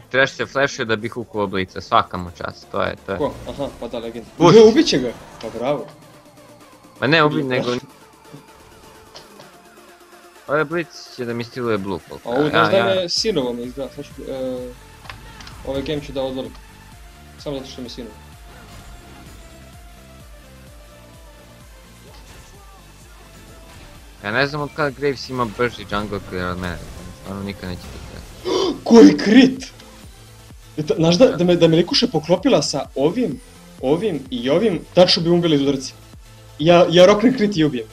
Trash se flashuje da bi hukao Blica, svaka mu čast, to je. Ko? Aha, pa da, legenda. Puš. Ubit će ga! Pa bravo. Ma ne ubit, nego... Ovaj Blitz će da mi stiluje blue koliko. A ovo znaš da me sinovo me izgleda, sad ću... Ovaj game ću da odvolim. Samo zato što me sinovo. Ja ne znam od kada Graves ima brži jungle clear od mene, stvarno nikad neće biti. Koji crit! Znaš da me Likuša poklopila sa ovim i ovim, tačno bi umbili iz udarci. Ja roknem crit i ubijem.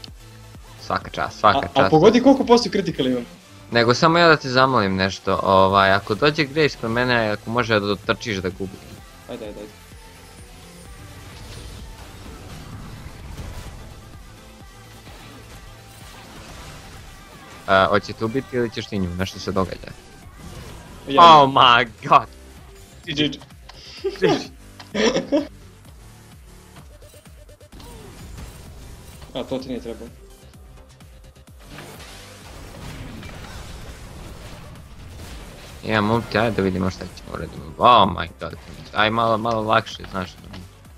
Svaka čast, svaka čast. A pogodi koliko posto kritikala imam. Nego samo ja da te zamolim nešto, ako dođe Graves kod mene, ako može da dotrčiš da gubi. Ajde. Hoće te ubiti ili ćeš ti nju, nešto se događa? Ja. Oh my god! GG. A, to ti nije trebalo. Imam ulti, ajde da vidimo šta ćemo uraditi. Oh my god, aj malo lakše, znaš.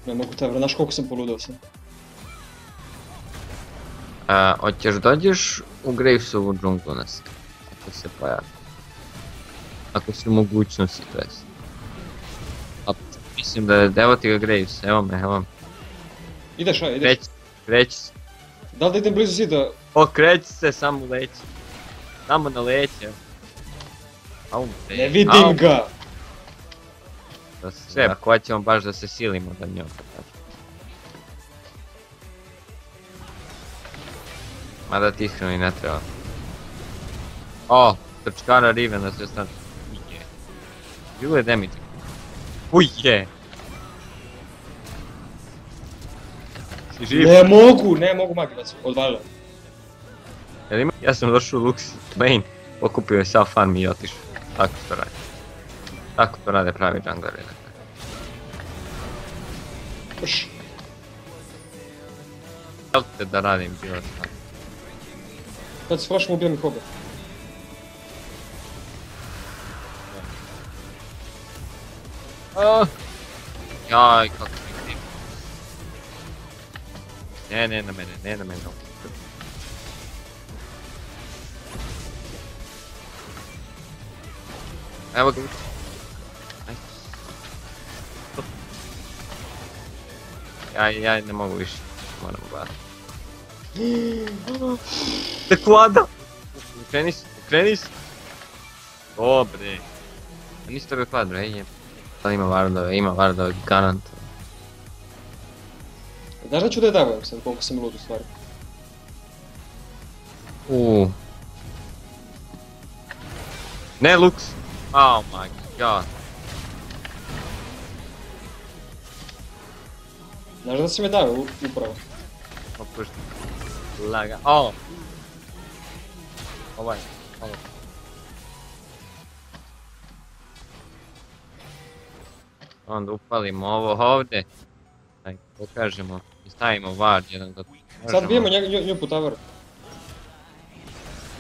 Ne mogu te, znaš koliko sam poludao sam. Hoćeš dođeš u Gravesovu džunglu nas, ako se pojavi. Ako si u mogućnosti, to jest. Mislim da evo ti ga Graves, evo me. Ideš, ideš. Kreći se. Da li da idem blizu zida? Okreći se, samo leći. Samo na leće. Ne vidim ga! Sve, ako hoćemo baš da se silimo da njom. Mada ti iskreno i ne treba. O, trčkara Riven na sve strane. Uje. Bilo je damage. Uje! Si živ? Ne mogu magivac, odvalila. Jel ima? Ja sam došao u Lux lane, pokupio je sav farm i otišao. Tako to radi. Tako to rade pravi jungleri. Uš. Jel te da radim bilo šta? Kad se flashom ubijam ih oba. Jaj, kako mi krivo. Ne na mene. Evo ga. Ja ne mogu više, moram gledati. Teklada! Ukreni se! Dobre! Nisi toga klad, bre, je. Ali ima vardove, garant. Znaš da ću da je davujem sad, koliko sam lud u stvari. Ne, Lux! Oh my god. Znaš da si me davio upravo. Opušti. Laga. Oh! Ovo. Onda upalimo ovo ovdje. Daj, pokažemo i stavimo ward jedan da... Sad bijemo nju po toweru.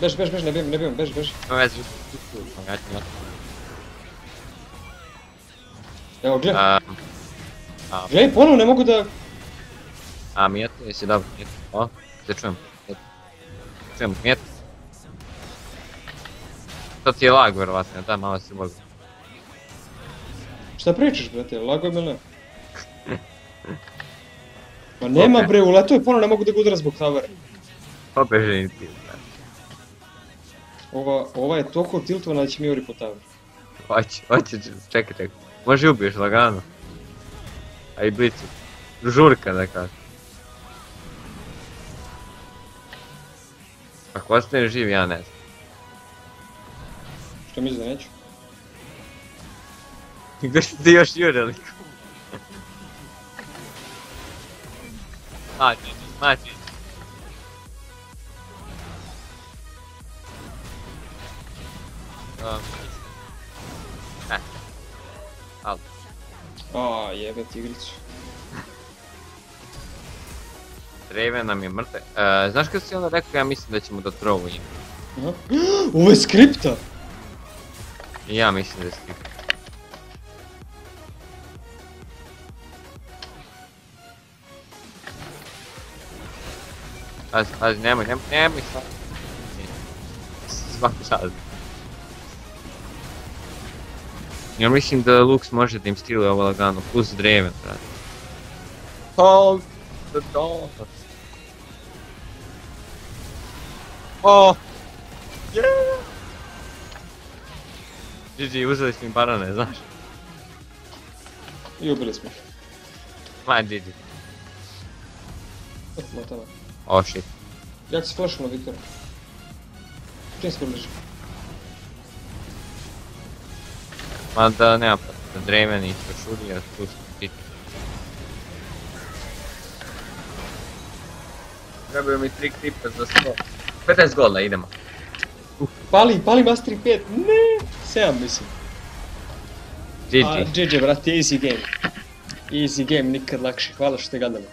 Bež, ne bijem, bež. No vezi, ja ću na... Evo, gledaj. Gledaj, ponovno ne mogu da... Mijeto, jesi dobro, Mijeto. O, te čujem. Čujem, Mijeto. To ti je lag, vjerovatno, da, malo si mogu. Šta pričaš, brate, lago me ne? Ma nema bre, uleto je ponovno, ne mogu da ga udara zbog towera. Pobeži ti, brate. Ova je toliko tiltovana da će mi uri po tower. Hoće, čekaj. Može ubiješ lagano. A i blicu. Žurka da kažem. Ako ostane živ, ja ne znam. Što misliš da neću? Gdje si ti još jureli? Mađi. Jebet igricu. Draven nam je mrtav. Znaš kad si onda rekao, ja mislim da ćemo da trovu ima. Ovo je skripta! I ja mislim da je skip. Pazi, nemoj sad. Svaki čas. Ja mislim da Lux može da im stiluje ovo lagano, plus Draven, brate. Hold the door. Oh! Yeah! GG, uzeli smo im barone, znaš? I ubili smo ih. Ma, GG. Motava. Oh shit. Jak si flashno, Viktor? Čim smo bliži? Ma da nema pa, da Draven i Šurija tu su hit. Trebaju mi 3 kripa za 100. 15 gola, idemo. Pali Mastery 5, ne! 7 mislim. GG. GG, brate, easy game. Easy game, nikad lakše, hvala što ste gledali.